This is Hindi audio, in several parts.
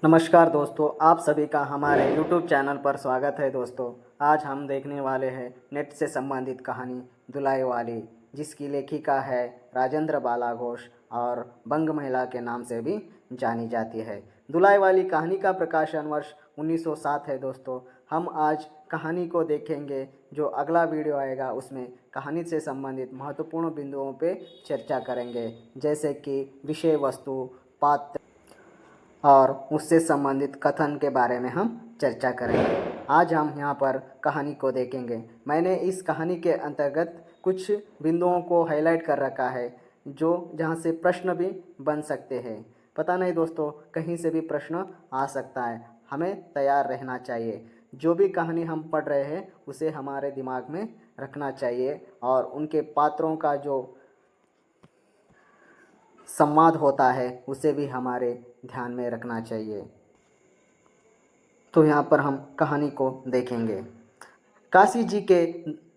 नमस्कार दोस्तों, आप सभी का हमारे YouTube चैनल पर स्वागत है। दोस्तों, आज हम देखने वाले हैं नेट से संबंधित कहानी धुलाई वाली, जिसकी लेखिका है राजेंद्र बाला घोष और बंग महिला के नाम से भी जानी जाती है। धुलाई वाली कहानी का प्रकाशन वर्ष 1907 है। दोस्तों, हम आज कहानी को देखेंगे। जो अगला वीडियो आएगा उसमें कहानी से संबंधित महत्वपूर्ण बिंदुओं पे चर्चा करेंगे, जैसे कि विषय वस्तु, पात्र और उससे संबंधित कथन के बारे में हम चर्चा करेंगे। आज हम यहाँ पर कहानी को देखेंगे। मैंने इस कहानी के अंतर्गत कुछ बिंदुओं को हाईलाइट कर रखा है, जो जहाँ से प्रश्न भी बन सकते हैं। पता नहीं दोस्तों, कहीं से भी प्रश्न आ सकता है, हमें तैयार रहना चाहिए। जो भी कहानी हम पढ़ रहे हैं उसे हमारे दिमाग में रखना चाहिए और उनके पात्रों का जो संवाद होता है उसे भी हमारे ध्यान में रखना चाहिए। तो यहाँ पर हम कहानी को देखेंगे। काशी जी के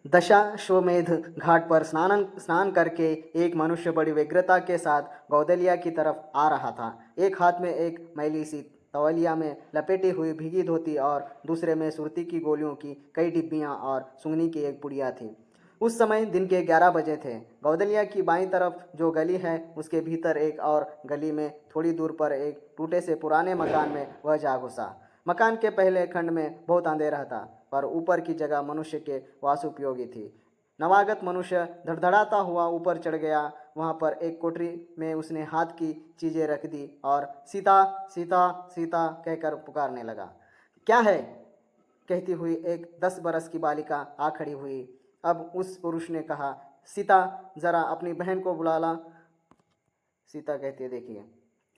दशाश्वमेध घाट पर स्नान करके एक मनुष्य बड़ी व्यग्रता के साथ गौदलिया की तरफ आ रहा था। एक हाथ में एक मैली सी तौलिया में लपेटी हुई भीगी धोती और दूसरे में सुरती की गोलियों की कई डिब्बियाँ और सुंगनी की एक पुड़िया थी। उस समय दिन के 11 बजे थे। गौदलिया की बाईं तरफ जो गली है उसके भीतर एक और गली में थोड़ी दूर पर एक टूटे से पुराने मकान में वह जा घुसा। मकान के पहले खंड में बहुत अंधेरा था, पर ऊपर की जगह मनुष्य के वासोपयोगी थी। नवागत मनुष्य धड़धड़ाता हुआ ऊपर चढ़ गया। वहाँ पर एक कोठरी में उसने हाथ की चीज़ें रख दी और सीता सीता सीता कहकर पुकारने लगा। क्या है? कहती हुई एक 10 बरस की बालिका आ खड़ी हुई। अब उस पुरुष ने कहा, सीता जरा अपनी बहन को बुला ला। सीता कहती है, देखिए।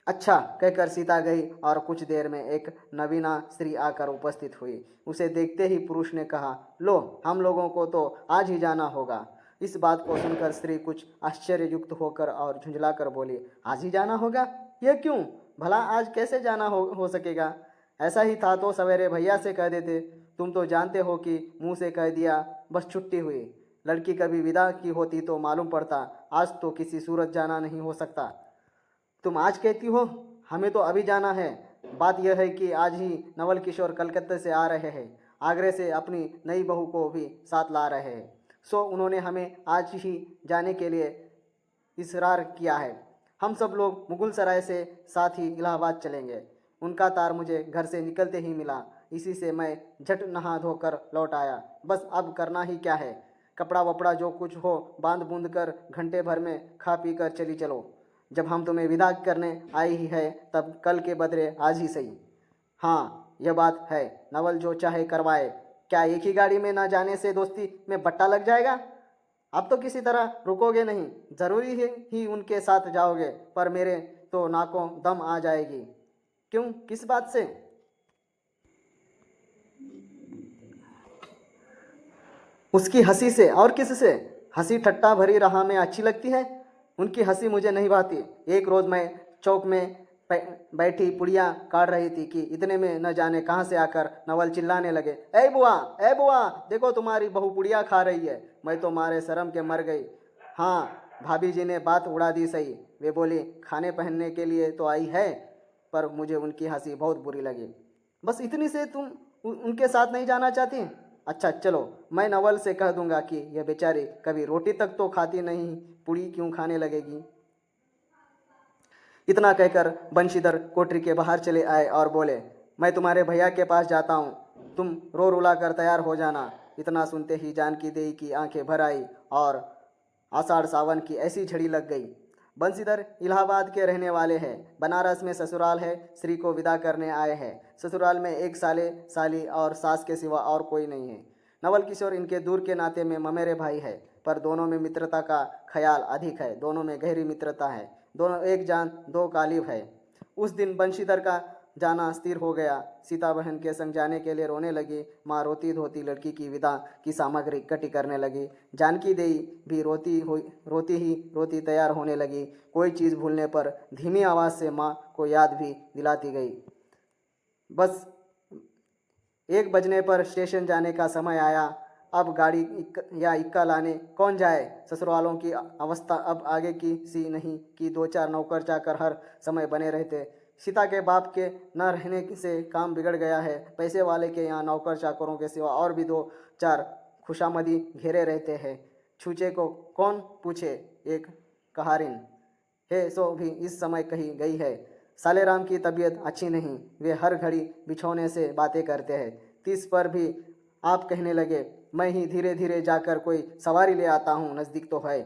अच्छा कहकर सीता गई और कुछ देर में एक नवीना स्त्री आकर उपस्थित हुई। उसे देखते ही पुरुष ने कहा, लो, हम लोगों को तो आज ही जाना होगा। इस बात को सुनकर स्त्री कुछ आश्चर्ययुक्त होकर और झुंझलाकर बोली, आज ही जाना होगा? यह क्यों? भला आज कैसे जाना हो सकेगा? ऐसा ही था तो सवेरे भैया से कह देते। तुम तो जानते हो कि मुंह से कह दिया बस छुट्टी हुई। लड़की कभी विदा की होती तो मालूम पड़ता। आज तो किसी सूरत जाना नहीं हो सकता। तुम आज कहती हो, हमें तो अभी जाना है। बात यह है कि आज ही नवल किशोर कलकत्ते से आ रहे हैं। आगरे से अपनी नई बहू को भी साथ ला रहे हैं। सो उन्होंने हमें आज ही जाने के लिए इसरार किया है। हम सब लोग मुगल सराय से साथ ही इलाहाबाद चलेंगे। उनका तार मुझे घर से निकलते ही मिला। इसी से मैं झट नहा धोकर लौट आया। बस अब करना ही क्या है? कपड़ा वपड़ा जो कुछ हो बांध बूंद कर घंटे भर में खा पी कर चली चलो। जब हम तुम्हें विदा करने आई ही है तब कल के बदले आज ही सही। हाँ, यह बात है, नवल जो चाहे करवाए। क्या एक ही गाड़ी में ना जाने से दोस्ती में बट्टा लग जाएगा? अब तो किसी तरह रुकोगे नहीं, जरूरी है ही उनके साथ जाओगे, पर मेरे तो नाकों दम आ जाएगी। क्यों, किस बात से? उसकी हंसी से। और किससे? हंसी ठट्टा भरी राह में अच्छी लगती है, उनकी हंसी मुझे नहीं भाती। एक रोज मैं चौक में बैठी पुड़िया काट रही थी कि इतने में न जाने कहाँ से आकर नवल चिल्लाने लगे, ए बुआ, ए बुआ, देखो तुम्हारी बहू पुड़िया खा रही है। मैं तो मारे शर्म के मर गई। हाँ, भाभी जी ने बात उड़ा दी सही। वे बोली, खाने पहनने के लिए तो आई है। पर मुझे उनकी हंसी बहुत बुरी लगी। बस इतनी से तुम उनके साथ नहीं जाना चाहती? अच्छा चलो, मैं नवल से कह दूंगा कि यह बेचारी कभी रोटी तक तो खाती नहीं, पूड़ी क्यों खाने लगेगी। इतना कहकर बंशीधर कोठरी के बाहर चले आए और बोले, मैं तुम्हारे भैया के पास जाता हूँ, तुम रो रुला कर तैयार हो जाना। इतना सुनते ही जानकी देवी की आंखें भर आई और आषाढ़ सावन की ऐसी झड़ी लग गई। बंशीधर इलाहाबाद के रहने वाले हैं। बनारस में ससुराल है। श्री को विदा करने आए हैं। ससुराल में एक साले साली और सास के सिवा और कोई नहीं है। नवल किशोर इनके दूर के नाते में ममेरे भाई है, पर दोनों में मित्रता का ख्याल अधिक है। दोनों में गहरी मित्रता है। दोनों एक जान दो कालिब है। उस दिन बंशीधर का जाना स्थिर हो गया। सीता बहन के संग जाने के लिए रोने लगी। माँ रोती धोती लड़की की विदा की सामग्री इकट्ठी करने लगी। जानकी देवी भी रोती तैयार होने लगी। कोई चीज़ भूलने पर धीमी आवाज़ से माँ को याद भी दिलाती गई। बस 1 बजने पर स्टेशन जाने का समय आया। अब गाड़ी या इक्का लाने कौन जाए? ससुरालों की अवस्था अब आगे की सी नहीं कि 2-4 नौकर चाकर हर समय बने रहते। सीता के बाप के न रहने से काम बिगड़ गया है। पैसे वाले के यहाँ नौकर चाकरों के सिवा और भी दो चार खुशामदी घेरे रहते हैं। छूचे को कौन पूछे, एक कहारिन है सो भी इस समय कहीं गई है। साले राम की तबीयत अच्छी नहीं, वे हर घड़ी बिछौने से बातें करते हैं। 30 पर भी आप कहने लगे, मैं ही धीरे धीरे जाकर कोई सवारी ले आता हूँ, नज़दीक तो है।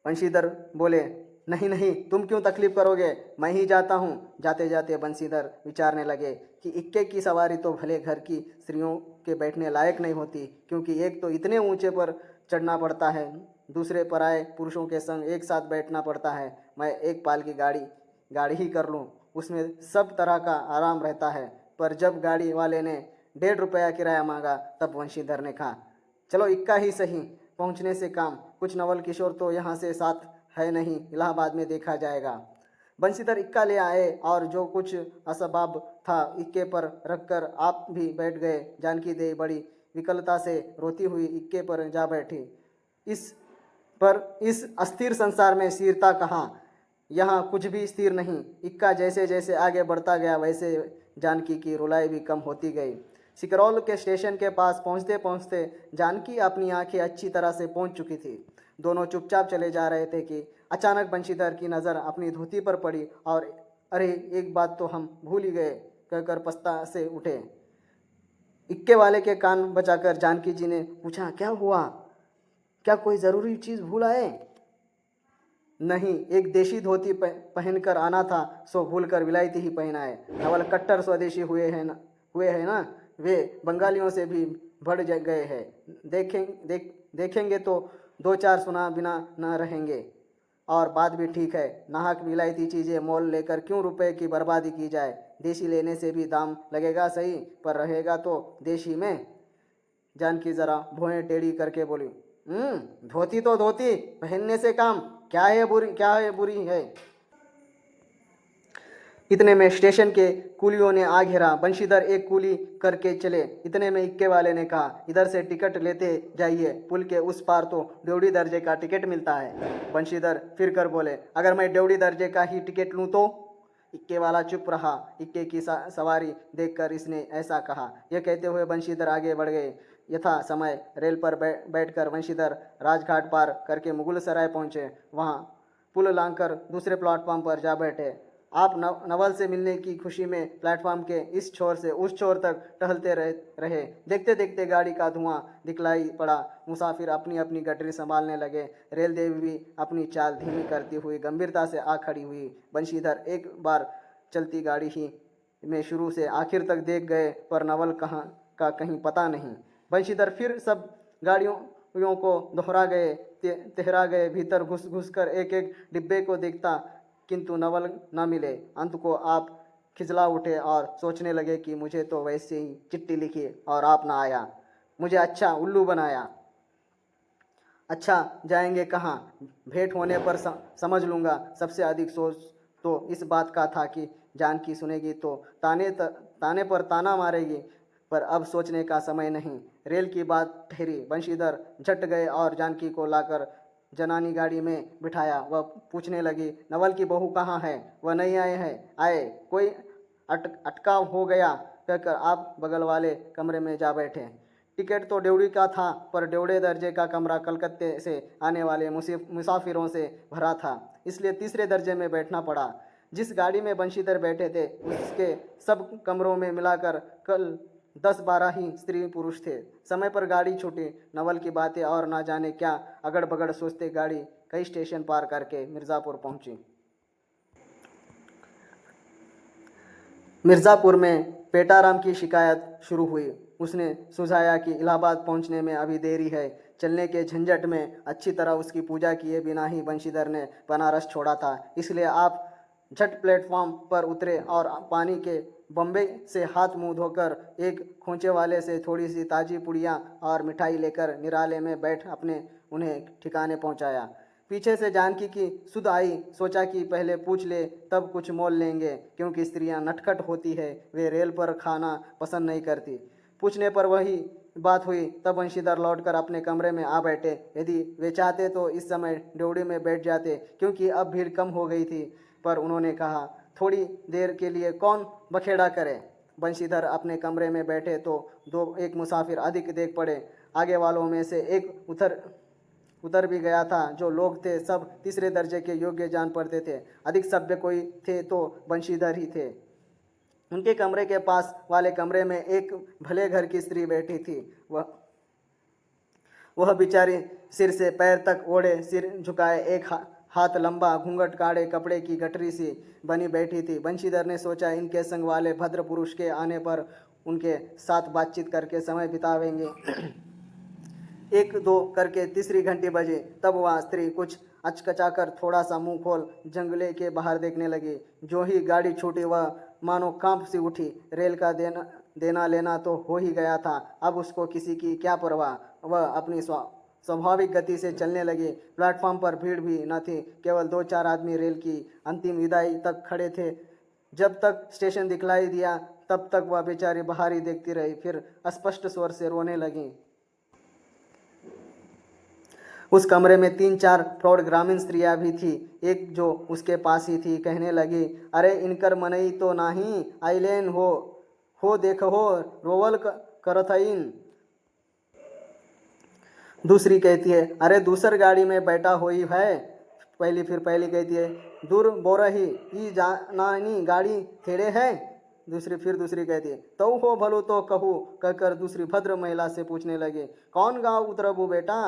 बंशीधर बोले, नहीं नहीं, तुम क्यों तकलीफ करोगे, मैं ही जाता हूँ। जाते जाते बंशीधर विचारने लगे कि इक्के की सवारी तो भले घर की स्त्रियों के बैठने लायक नहीं होती, क्योंकि एक तो इतने ऊंचे पर चढ़ना पड़ता है, दूसरे पराए पुरुषों के संग एक साथ बैठना पड़ता है। मैं एक पाल की गाड़ी ही कर लूँ, उसमें सब तरह का आराम रहता है। पर जब गाड़ी वाले ने 1.5 रुपया किराया मांगा, तब वंशीधर ने कहा, चलो इक्का ही सही, पहुंचने से काम। कुछ नवल किशोर तो यहाँ से साथ है नहीं, इलाहाबाद में देखा जाएगा। बंशीधर इक्का ले आए और जो कुछ असबाब था इक्के पर रखकर आप भी बैठ गए। जानकी देवी बड़ी विकलता से रोती हुई इक्के पर जा बैठी। इस अस्थिर संसार में स्थिरता कहाँ, यहाँ कुछ भी स्थिर नहीं। इक्का जैसे जैसे आगे बढ़ता गया वैसे जानकी की रुलाई भी कम होती गई। सिकरौल के स्टेशन के पास पहुँचते पहुँचते जानकी अपनी आंखें अच्छी तरह से पहुँच चुकी थी। दोनों चुपचाप चले जा रहे थे कि अचानक बंशीधर की नज़र अपनी धोती पर पड़ी और अरे एक बात तो हम भूल ही गए कहकर पछता से उठे। इक्के वाले के कान बचाकर जानकी जी ने पूछा, क्या हुआ, क्या कोई ज़रूरी चीज़ भूल आए? नहीं, एक देशी धोती पहनकर आना था, सो भूलकर विलायती ही पहनाए। नवल कट्टर स्वदेशी हुए हैं ना, वे बंगालियों से भी बढ़ गए हैं। देखेंगे तो 2-4 सुना बिना न रहेंगे। और बात भी ठीक है, नाहक विलायती चीज़ें मोल लेकर क्यों रुपए की बर्बादी की जाए। देशी लेने से भी दाम लगेगा सही, पर रहेगा तो देशी में। जानकी जरा भौहें टेढ़ी करके बोली, धोती तो धोती, पहनने से काम, क्या है बुरी है। इतने में स्टेशन के कुलियों ने आ घेरा। बंशीधर एक कुली करके चले। इतने में इक्के वाले ने कहा, इधर से टिकट लेते जाइए, पुल के उस पार तो ड्योढ़ी दर्जे का टिकट मिलता है। बंशीधर फिर कर बोले, अगर मैं ड्योढ़ी दर्जे का ही टिकट लूँ तो? इक्के वाला चुप रहा। इक्के की सवारी देखकर इसने ऐसा कहा। यह कहते हुए बंशीधर आगे बढ़ गए। यथा समय रेल पर बैठकर बंशीधर राजघाट पार करके मुगल सराय पहुँचे। वहाँ पुल लांघकर दूसरे प्लेटफॉर्म पर जा बैठे। आप नवल से मिलने की खुशी में प्लेटफॉर्म के इस छोर से उस छोर तक टहलते रहे। देखते देखते गाड़ी का धुआं दिखलाई पड़ा। मुसाफिर अपनी अपनी गठरी संभालने लगे। रेल देवी भी अपनी चाल धीमी करती हुई गंभीरता से आ खड़ी हुई। बंशीधर एक बार चलती गाड़ी ही में शुरू से आखिर तक देख गए, पर नवल कहाँ का कहीं पता नहीं। बंशीधर फिर सब गाड़ियों को तेहरा गए। भीतर घुस कर एक एक डिब्बे को देखता, किंतु नवल न मिले। अंत को आप खिजला उठे और सोचने लगे कि मुझे तो वैसे ही चिट्ठी लिखी और आप ना आया, मुझे अच्छा उल्लू बनाया। अच्छा, जाएंगे कहाँ? भेंट होने पर समझ लूँगा। सबसे अधिक सोच तो इस बात का था कि जानकी सुनेगी तो ताने पर ताना मारेगी, पर अब सोचने का समय नहीं। रेल की बात ठहरी। बंशीधर झट गए और जानकी को लाकर जनानी गाड़ी में बिठाया। वह पूछने लगी, नवल की बहू कहाँ है? वह नहीं आए, कोई अटकाव हो गया कहकर आप बगल वाले कमरे में जा बैठे। टिकट तो ड्योढ़ी का था, पर ड्योढ़े दर्जे का कमरा कलकत्ते से आने वाले मुसाफिरों से भरा था, इसलिए तीसरे दर्जे में बैठना पड़ा। जिस गाड़ी में बंशीधर बैठे थे उसके सब कमरों में मिलाकर कल 10-12 ही स्त्री पुरुष थे। समय पर गाड़ी छूटी। नवल की बातें और ना जाने क्या अगड़ बगड़ सोचते गाड़ी कई स्टेशन पार करके मिर्ज़ापुर पहुंची। मिर्ज़ापुर में पेटाराम की शिकायत शुरू हुई। उसने सुझाया कि इलाहाबाद पहुंचने में अभी देरी है। चलने के झंझट में अच्छी तरह उसकी पूजा किए बिना ही बंशीधर ने बनारस छोड़ा था, इसलिए आप झट प्लेटफॉर्म पर उतरे और पानी के बम्बे से हाथ मुंह धोकर एक खोंचे वाले से थोड़ी सी ताज़ी पुड़ियाँ और मिठाई लेकर निराले में बैठ उन्हें ठिकाने पहुंचाया। पीछे से जानकी की सुध आई। सोचा कि पहले पूछ ले तब कुछ मोल लेंगे, क्योंकि स्त्रियां नटखट होती है, वे रेल पर खाना पसंद नहीं करती। पूछने पर वही बात हुई। तब बंशीधर लौटकर अपने कमरे में आ बैठे। यदि वे चाहते तो इस समय ड्योढ़ी में बैठ जाते, क्योंकि अब भीड़ कम हो गई थी, पर उन्होंने कहा, थोड़ी देर के लिए कौन बखेड़ा करे। बंशीधर अपने कमरे में बैठे तो एक मुसाफिर अधिक देख पड़े। आगे वालों में से एक उतर भी गया था। जो लोग थे सब तीसरे दर्जे के योग्य जान पड़ते थे। अधिक सभ्य कोई थे तो बंशीधर ही थे। उनके कमरे के पास वाले कमरे में एक भले घर की स्त्री बैठी थी। वह बेचारी सिर से पैर तक ओढ़े, सिर झुकाए, एक हाथ लंबा, घूंघट काढ़े, कपड़े की गठरी सी बनी बैठी थी। बंशीधर ने सोचा इनके संग वाले भद्र पुरुष के आने पर उनके साथ बातचीत करके समय बितावेंगे। एक दो करके तीसरी घंटी बजी। तब वह स्त्री कुछ अचकचाकर थोड़ा सा मुंह खोल जंगले के बाहर देखने लगी। जो ही गाड़ी छूटी वह मानो कांप सी उठी। रेल का देना लेना तो हो ही गया था। अब उसको किसी की क्या परवाह। वह अपनी स्वाभाविक गति से चलने लगी। प्लेटफॉर्म पर भीड़ भी न थी। केवल 2-4 आदमी रेल की अंतिम विदाई तक खड़े थे। जब तक स्टेशन दिखलाई दिया तब तक वह बेचारी बाहर ही देखती रही। फिर स्पष्ट स्वर से रोने लगी। उस कमरे में 3-4 प्रौढ़ ग्रामीण स्त्रियां भी थी। एक जो उसके पास ही थी कहने लगी, अरे इनकर मनई तो नाही आइलेन हो देखो रोवल करथईन। दूसरी कहती है, अरे दूसर गाड़ी में बैठा हुई है। पहली कहती है, दूर बोरही ई जानानी गाड़ी थेड़े है। दूसरी कहती है, तो हो भलो तो कहू। कहकर दूसरी भद्र महिला से पूछने लगे, कौन गांव उतरबू बेटा?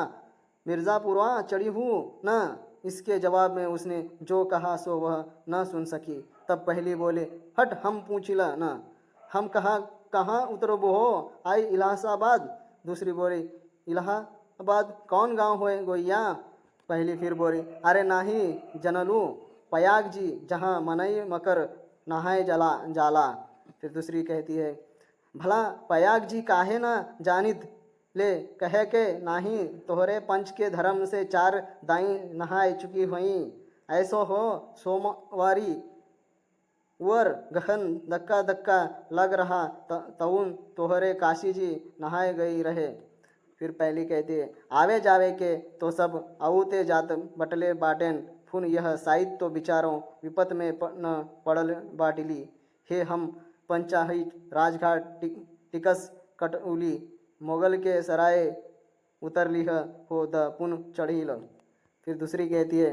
मिर्ज़ापुरवा चढ़ी हूँ न। इसके जवाब में उसने जो कहा सो वह न सुन सकी। तब पहली बोले, हट हम पूछिला न, हम कहाँ उतरबो हो? आई इलाहाबाद। दूसरी बोली, इलाहाबाद कौन गांव होए गोइया? पहली फिर बोली, अरे नाही जनलू पयाग जी जहाँ मनई मकर नहाए जाला। फिर दूसरी कहती है, भला पयाग जी काहे ना जानित ले कहे के नाही तोहरे पंच के धर्म से 4 दाई नहाए चुकी हुई। ऐसो हो सोमवारी वर गहन धक्का लग रहा तउन तोहरे काशी जी नहाए गई रहे। फिर पहली कहती है, आवे जावे के तो सब आउते जात बटले बाटेन। फुन यह साइत तो बिचारों विपत में न पड़ल बाटिली। हे हम पंचाहित राजघाट टिकस कटउली मोगल के सराय उतर लिह हो द पुन चढ़ील। फिर दूसरी कहती है,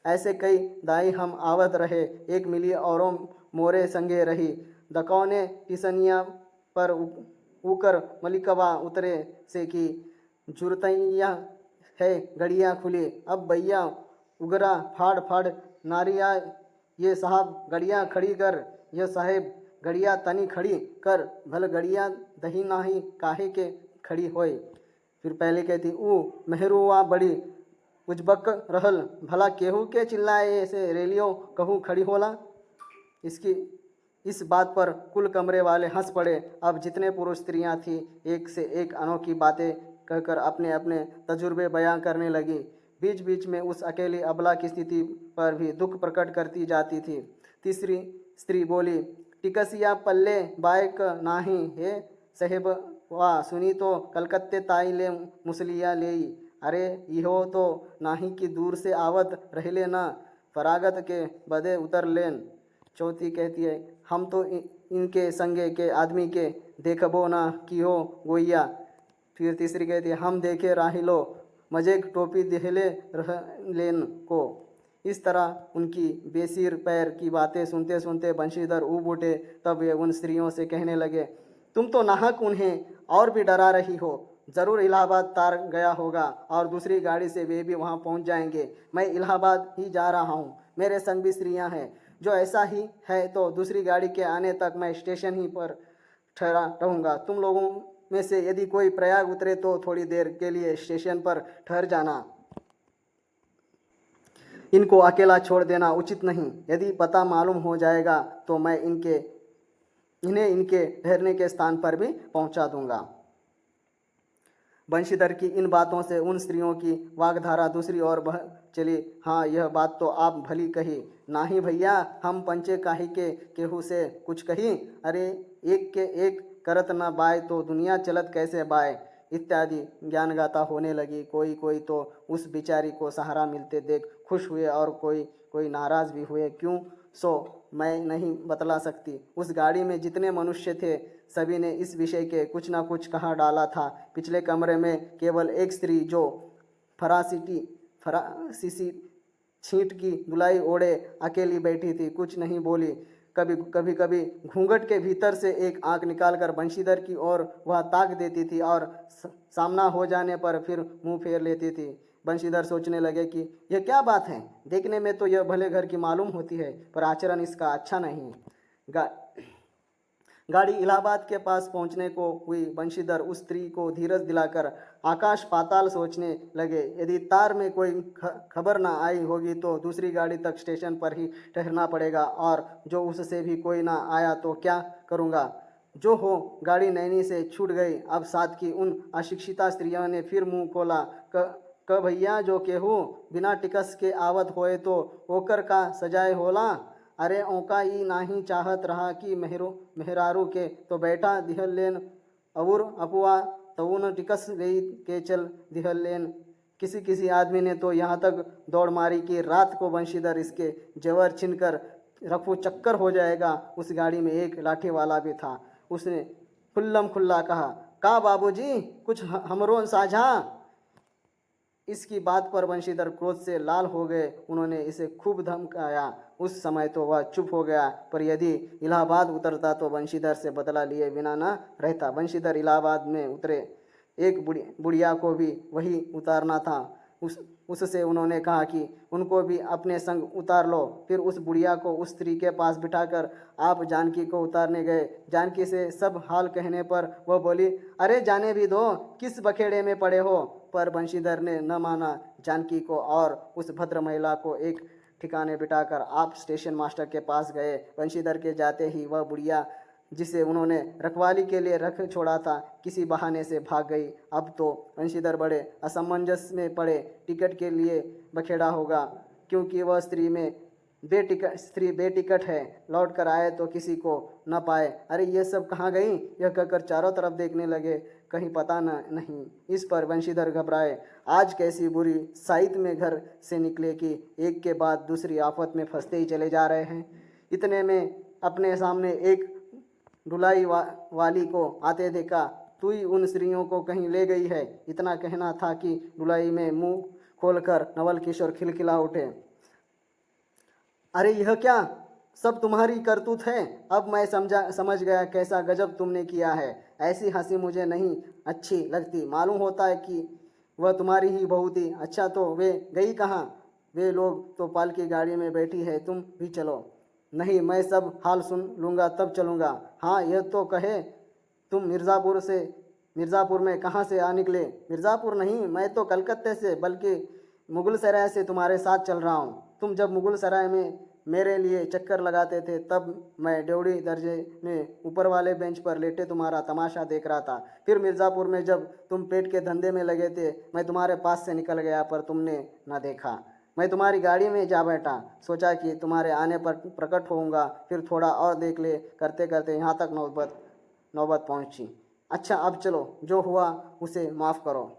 ऐसे कई दाई हम आवत रहे। एक मिली औरों मोरे संगे रही। दकौने टिसनिया पर उकर मलिकवा उतरे से की जुरतैया है गड़िया खुली। अब भैया उगरा फाड़ नारिया, ये साहब गड़िया खड़ी कर, यह साहेब गड़िया तनी खड़ी कर। भल गड़िया दही नाही काहे के खड़ी होए। फिर पहले कहती, ऊ मेहरुआ बड़ी उजबक रहल, भला केहू के चिल्लाए से रेलियो कहूँ खड़ी होला। इस बात पर कुल कमरे वाले हंस पड़े। अब जितने पुरुष स्त्रियां थी एक से एक अनोखी बातें कहकर अपने अपने तजुर्बे बयां करने लगी। बीच बीच में उस अकेली अबला की स्थिति पर भी दुख प्रकट करती जाती थी। तीसरी स्त्री बोली, टिकसिया पल्ले बायक नाही हे साहेब वाह सुनी तो कलकत्ते ताई ले मुसलिया लेई। अरे इहो तो नाही कि दूर से आवत रहले न, फरागत के बदे उतर लेन। चौथी कहती है, हम तो इनके संगे के आदमी के देखबो ना कि हो गोइया। फिर तीसरी कहती है, हम देखे राहिलो मजे टोपी देहले रह लेन को। इस तरह उनकी बेसिर पैर की बातें सुनते सुनते बंशीधर ऊब उठे। तब वे उन स्त्रियों से कहने लगे, तुम तो नाहक उन्हें और भी डरा रही हो। ज़रूर इलाहाबाद तार गया होगा और दूसरी गाड़ी से वे भी वहाँ पहुँच जाएंगे। मैं इलाहाबाद ही जा रहा हूँ, मेरे संग भी स्त्रियाँ हैं। जो ऐसा ही है तो दूसरी गाड़ी के आने तक मैं स्टेशन ही पर ठहरा रहूँगा। तुम लोगों में से यदि कोई प्रयाग उतरे तो थोड़ी देर के लिए स्टेशन पर ठहर जाना। इनको अकेला छोड़ देना उचित नहीं। यदि पता मालूम हो जाएगा तो मैं इन्हें इनके ठहरने के स्थान पर भी पहुंचा दूंगा। बंशीधर की इन बातों से उन स्त्रियों की वागधारा दूसरी ओर बह चली। हाँ, यह बात तो आप भली कही। नाही भैया, हम पंचे काहे के केहू से कुछ कही। अरे एक के एक करत न बाय तो दुनिया चलत कैसे बाय, इत्यादि ज्ञान गाथा होने लगी। कोई तो उस बिचारी को सहारा मिलते देख खुश हुए और कोई नाराज भी हुए। क्यों सो मैं नहीं बतला सकती। उस गाड़ी में जितने मनुष्य थे सभी ने इस विषय के कुछ ना कुछ कहा डाला था। पिछले कमरे में केवल एक स्त्री जो फरासीसी छींट की दुलाई ओढ़े अकेली बैठी थी, कुछ नहीं बोली। कभी घूंघट के भीतर से एक आंख निकालकर बंशीधर की ओर वह ताक देती थी और सामना हो जाने पर फिर मुंह फेर लेती थी। बंशीधर सोचने लगे कि यह क्या बात है, देखने में तो यह भले घर की मालूम होती है पर आचरण इसका अच्छा नहीं। गाड़ी इलाहाबाद के पास पहुंचने को हुई। बंशीधर उस स्त्री को धीरज दिलाकर आकाश पाताल सोचने लगे। यदि तार में कोई खबर ना आई होगी तो दूसरी गाड़ी तक स्टेशन पर ही ठहरना पड़ेगा, और जो उससे भी कोई ना आया तो क्या करूँगा। जो हो, गाड़ी नैनी से छूट गई। अब साथ की उन अशिक्षिता स्त्रियों ने फिर मुंह खोला। क भैया जो केहू बिना टिकस के आवत होए तो ओकर का सजाए होला। अरे ओका ई नाही चाहत रहा कि मेहरारू के तो बैठा दिहल लेन और अपुआ तउन टिकस गई के चल दिहल लेन। किसी आदमी ने तो यहाँ तक दौड़ मारी कि रात को बंशीधर इसके जेवर छीनकर रफू चक्कर हो जाएगा। उस गाड़ी में एक लाठी वाला भी था। उसने खुल्लम खुल्ला कहा, का बाबूजी कुछ हमरो साझा। इसकी बात पर बंशीधर क्रोध से लाल हो गए। उन्होंने इसे खूब धमकाया। उस समय तो वह चुप हो गया, पर यदि इलाहाबाद उतरता तो बंशीधर से बदला लिए बिना न रहता। बंशीधर इलाहाबाद में उतरे। एक बुढ़िया को भी वही उतारना था। उससे उन्होंने कहा कि उनको भी अपने संग उतार लो। फिर उस बुढ़िया को उस स्त्री के पास बिठाकर आप जानकी को उतारने गए। जानकी से सब हाल कहने पर वह बोली, अरे जाने भी दो, किस बखेड़े में पड़े हो। पर बंशीधर ने न माना। जानकी को और उस भद्र महिला को एक ठिकाने बिठाकर आप स्टेशन मास्टर के पास गए। बंशीधर के जाते ही वह बुढ़िया, जिसे उन्होंने रखवाली के लिए रख छोड़ा था, किसी बहाने से भाग गई। अब तो बंशीधर बड़े असमंजस में पड़े। टिकट के लिए बखेड़ा होगा, क्योंकि वह स्त्री बेटिकट है। लौट कर आए तो किसी को न पाए। अरे ये सब कहाँ गई, यह कहकर चारों तरफ देखने लगे, कहीं पता नहीं। इस पर बंशीधर घबराए। आज कैसी बुरी साइत में घर से निकले कि एक के बाद दूसरी आफत में फंसते ही चले जा रहे हैं। इतने में अपने सामने एक डुलाई वाली को आते देखा। तू ही उन स्त्रियों को कहीं ले गई है। इतना कहना था कि डुलाई में मुंह खोलकर नवल किशोर खिलखिला उठे। अरे यह क्या, सब तुम्हारी करतूत है। अब मैं समझ गया कैसा गजब तुमने किया है। ऐसी हंसी मुझे नहीं अच्छी लगती। मालूम होता है कि वह तुम्हारी ही बहू थी। अच्छा तो वे गई कहाँ। वे लोग तो पालकी गाड़ी में बैठी है, तुम भी चलो। नहीं, मैं सब हाल सुन लूँगा तब चलूँगा। हाँ, यह तो कहे तुम मिर्ज़ापुर में कहाँ से आ निकले। मिर्ज़ापुर नहीं, मैं तो कलकत्ते से, बल्कि मुगलसराय से तुम्हारे साथ चल रहा हूँ। तुम जब मुगलसराय में मेरे लिए चक्कर लगाते थे तब मैं ड्योढ़ी दर्जे में ऊपर वाले बेंच पर लेटे तुम्हारा तमाशा देख रहा था। फिर मिर्ज़ापुर में जब तुम पेट के धंधे में लगे थे मैं तुम्हारे पास से निकल गया, पर तुमने न देखा। मैं तुम्हारी गाड़ी में जा बैठा, सोचा कि तुम्हारे आने पर प्रकट होऊंगा। फिर थोड़ा और देख ले करते करते यहाँ तक नौबत पहुँची। अच्छा अब चलो, जो हुआ उसे माफ़ करो।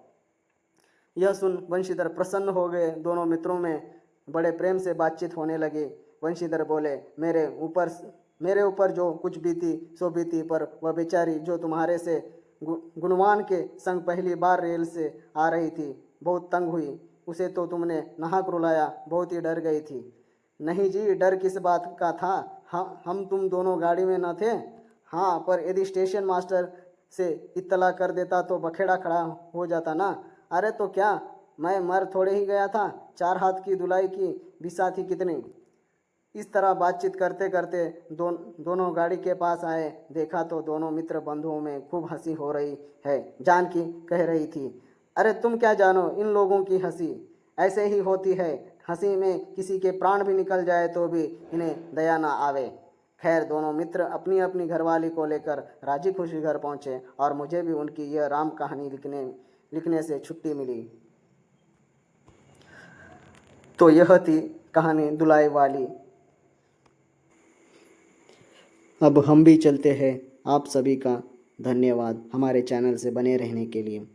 यह सुन बंशीधर प्रसन्न हो गए। दोनों मित्रों में बड़े प्रेम से बातचीत होने लगी। बंशीधर बोले, मेरे ऊपर जो कुछ बीती सो बीती, पर वह बेचारी जो तुम्हारे से गुणवान के संग पहली बार रेल से आ रही थी बहुत तंग हुई। उसे तो तुमने नाहक रुलाया, बहुत ही डर गई थी। नहीं जी, डर किस बात का था। हाँ, हम तुम दोनों गाड़ी में न थे। हाँ, पर यदि स्टेशन मास्टर से इत्तला कर देता तो बखेड़ा खड़ा हो जाता ना। अरे तो क्या, मैं मर थोड़े ही गया था। 4 हाथ की धुलाई की बिसा थी कितनी। इस तरह बातचीत करते करते दोनों गाड़ी के पास आए। देखा तो दोनों मित्र बंधुओं में खूब हंसी हो रही है। जानकी कह रही थी, अरे तुम क्या जानो इन लोगों की हंसी ऐसे ही होती है। हंसी में किसी के प्राण भी निकल जाए तो भी इन्हें दया ना आवे। खैर, दोनों मित्र अपनी अपनी घरवाली को लेकर राजी खुशी घर पहुँचे और मुझे भी उनकी यह राम कहानी लिखने से छुट्टी मिली। तो यह थी कहानी दुलाई वाली। अब हम भी चलते हैं। आप सभी का धन्यवाद हमारे चैनल से बने रहने के लिए।